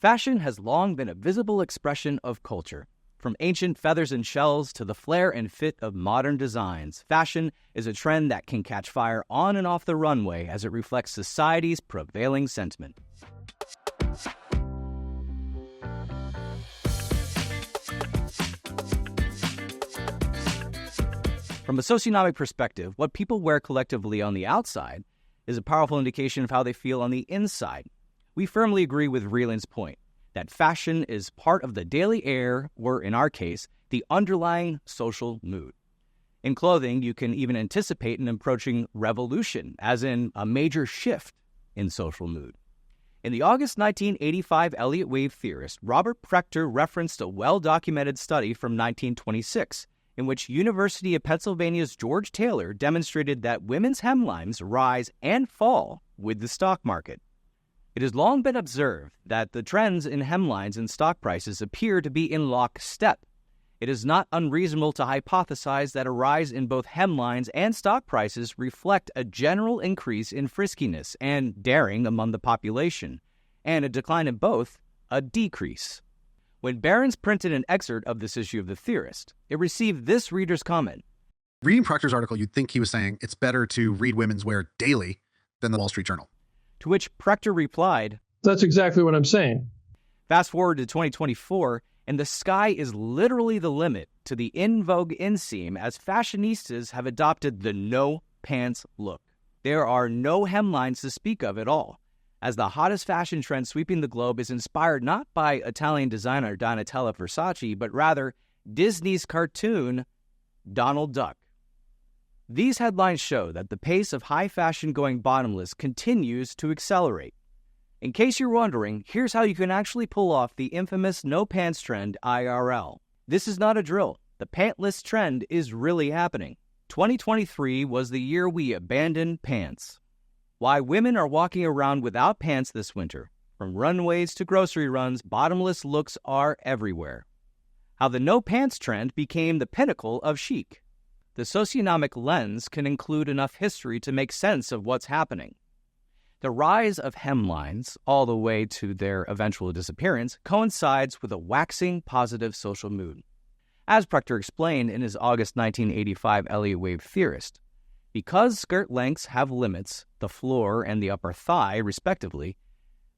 Fashion has long been a visible expression of culture. From ancient feathers and shells to the flair and fit of modern designs, fashion is a trend that can catch fire on and off the runway as it reflects society's prevailing sentiment. From a socionomic perspective, what people wear collectively on the outside is a powerful indication of how they feel on the inside. We firmly agree with Rieland's point that fashion is part of the daily air, or in our case, the underlying social mood. In clothing, you can even anticipate an approaching revolution, as in a major shift in social mood. In the August 1985 Elliott wave theorist, Robert Prechter referenced a well-documented study from 1926, in which University of Pennsylvania's George Taylor demonstrated that women's hemlines rise and fall with the stock market. It has long been observed that the trends in hemlines and stock prices appear to be in lockstep. It is not unreasonable to hypothesize that a rise in both hemlines and stock prices reflect a general increase in friskiness and daring among the population, and a decline in both, a decrease. When Barron's printed an excerpt of this issue of The Theorist, it received this reader's comment. Reading Proctor's article, you'd think he was saying it's better to read women's wear daily than the Wall Street Journal. To which Prechter replied, "That's exactly what I'm saying." Fast forward to 2024, and the sky is literally the limit to the in vogue inseam as fashionistas have adopted the no pants look. There are no hemlines to speak of at all, as the hottest fashion trend sweeping the globe is inspired not by Italian designer Donatella Versace, but rather Disney's cartoon Donald Duck. These headlines show that the pace of high fashion going bottomless continues to accelerate. In case you're wondering, here's how you can actually pull off the infamous no pants trend IRL. This is not a drill. The pantless trend is really happening. 2023 was the year we abandoned pants. Why women are walking around without pants this winter. From runways to grocery runs, bottomless looks are everywhere. How the no pants trend became the pinnacle of chic. The socionomic lens can include enough history to make sense of what's happening. The rise of hemlines, all the way to their eventual disappearance, coincides with a waxing positive social mood. As Prechter explained in his August 1985 Elliott wave theorist, because skirt lengths have limits, the floor and the upper thigh, respectively,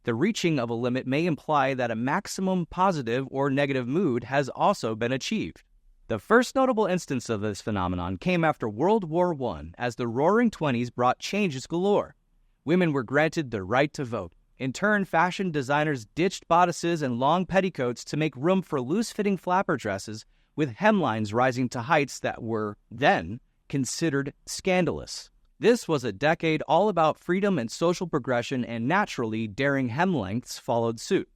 the reaching of a limit may imply that a maximum positive or negative mood has also been achieved. The first notable instance of this phenomenon came after World War I, as the Roaring Twenties brought changes galore. Women were granted the right to vote. In turn, fashion designers ditched bodices and long petticoats to make room for loose-fitting flapper dresses with hemlines rising to heights that were, then, considered scandalous. This was a decade all about freedom and social progression, and naturally, daring hem lengths followed suit.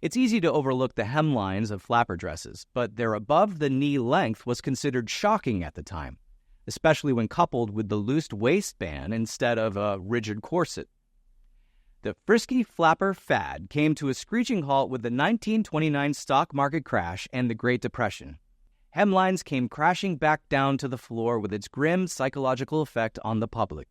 It's easy to overlook the hemlines of flapper dresses, but their above-the-knee length was considered shocking at the time, especially when coupled with the loose waistband instead of a rigid corset. The frisky flapper fad came to a screeching halt with the 1929 stock market crash and the Great Depression. Hemlines came crashing back down to the floor with its grim psychological effect on the public.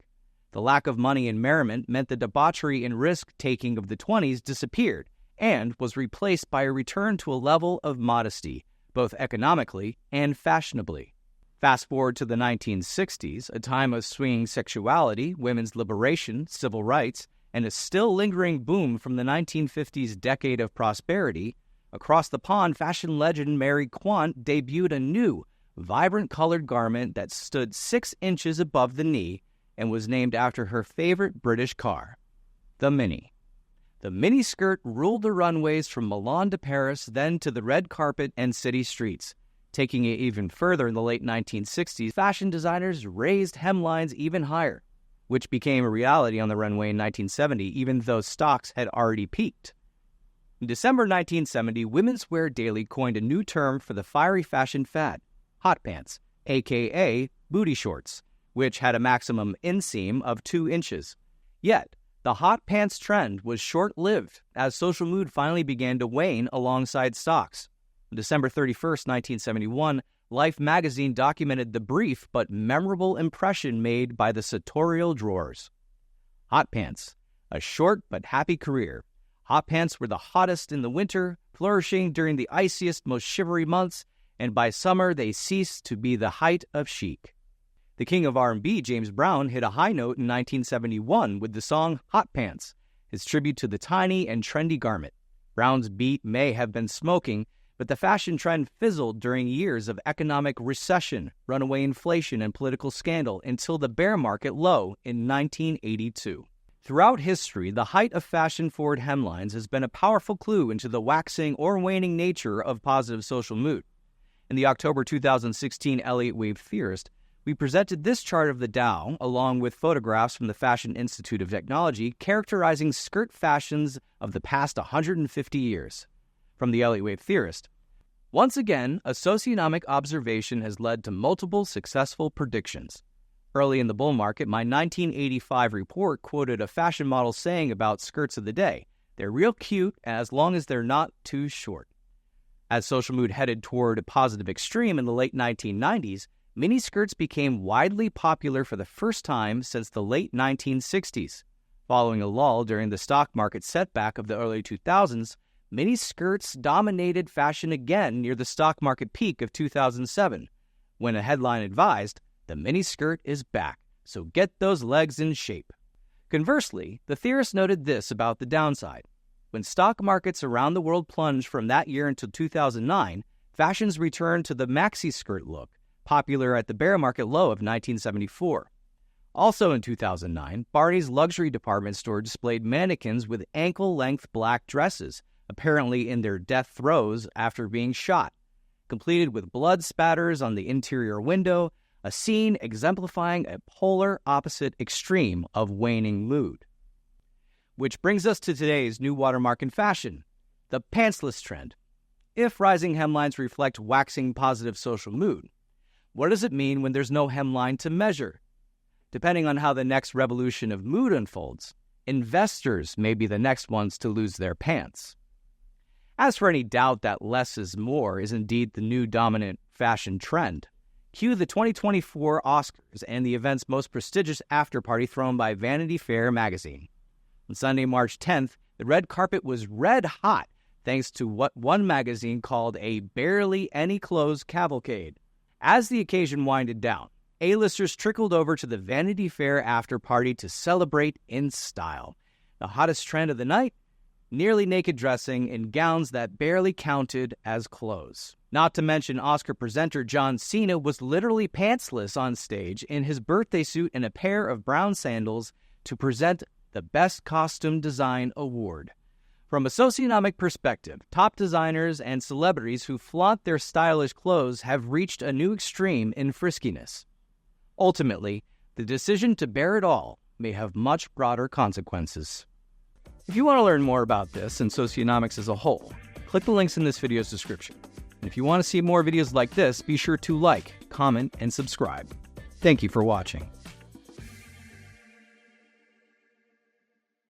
The lack of money and merriment meant the debauchery and risk-taking of the 20s disappeared and was replaced by a return to a level of modesty, both economically and fashionably. Fast forward to the 1960s, a time of swinging sexuality, women's liberation, civil rights, and a still lingering boom from the 1950s decade of prosperity. Across the pond, fashion legend Mary Quant debuted a new, vibrant colored garment that stood 6 inches above the knee and was named after her favorite British car, the Mini. The mini skirt ruled the runways from Milan to Paris, then to the red carpet and city streets. Taking it even further in the late 1960s, fashion designers raised hemlines even higher, which became a reality on the runway in 1970, even though stocks had already peaked. In December 1970, Women's Wear Daily coined a new term for the fiery fashion fad, hot pants, aka booty shorts, which had a maximum inseam of 2 inches. Yet, the hot pants trend was short-lived as social mood finally began to wane alongside stocks. On December 31st, 1971, Life magazine documented the brief but memorable impression made by the sartorial drawers. Hot pants, a short but happy career. Hot pants were the hottest in the winter, flourishing during the iciest, most shivery months, and by summer they ceased to be the height of chic. The king of R&B, James Brown, hit a high note in 1971 with the song Hot Pants, his tribute to the tiny and trendy garment. Brown's beat may have been smoking, but the fashion trend fizzled during years of economic recession, runaway inflation, and political scandal until the bear market low in 1982. Throughout history, the height of fashion-forward hemlines has been a powerful clue into the waxing or waning nature of positive social mood. In the October 2016 Elliott Wave Theorist, we presented this chart of the Dow, along with photographs from the Fashion Institute of Technology, characterizing skirt fashions of the past 150 years. From the Elliott Wave Theorist, once again, a socionomic observation has led to multiple successful predictions. Early in the bull market, my 1985 report quoted a fashion model saying about skirts of the day, "They're real cute as long as they're not too short." As social mood headed toward a positive extreme in the late 1990s, miniskirts became widely popular for the first time since the late 1960s. Following a lull during the stock market setback of the early 2000s, miniskirts dominated fashion again near the stock market peak of 2007, when a headline advised, "The miniskirt is back, so get those legs in shape." Conversely, the theorist noted this about the downside. When stock markets around the world plunged from that year until 2009, fashions returned to the maxi skirt look, popular at the bear market low of 1974. Also in 2009, Barney's luxury department store displayed mannequins with ankle-length black dresses, apparently in their death throes after being shot, completed with blood spatters on the interior window, a scene exemplifying a polar opposite extreme of waning mood. Which brings us to today's new watermark in fashion, the pantsless trend. If rising hemlines reflect waxing positive social mood, what does it mean when there's no hemline to measure? Depending on how the next revolution of mood unfolds, investors may be the next ones to lose their pants. As for any doubt that less is more is indeed the new dominant fashion trend, cue the 2024 Oscars and the event's most prestigious after-party thrown by Vanity Fair magazine. On Sunday, March 10th, the red carpet was red hot thanks to what one magazine called a barely any clothes cavalcade. As the occasion winded down, A-listers trickled over to the Vanity Fair after-party to celebrate in style. The hottest trend of the night? Nearly naked dressing in gowns that barely counted as clothes. Not to mention Oscar presenter John Cena was literally pantsless on stage in his birthday suit and a pair of brown sandals to present the Best Costume Design Award. From a socionomic perspective, top designers and celebrities who flaunt their stylish clothes have reached a new extreme in friskiness. Ultimately, the decision to bear it all may have much broader consequences. If you want to learn more about this and socionomics as a whole, click the links in this video's description. And if you want to see more videos like this, be sure to like, comment, and subscribe. Thank you for watching.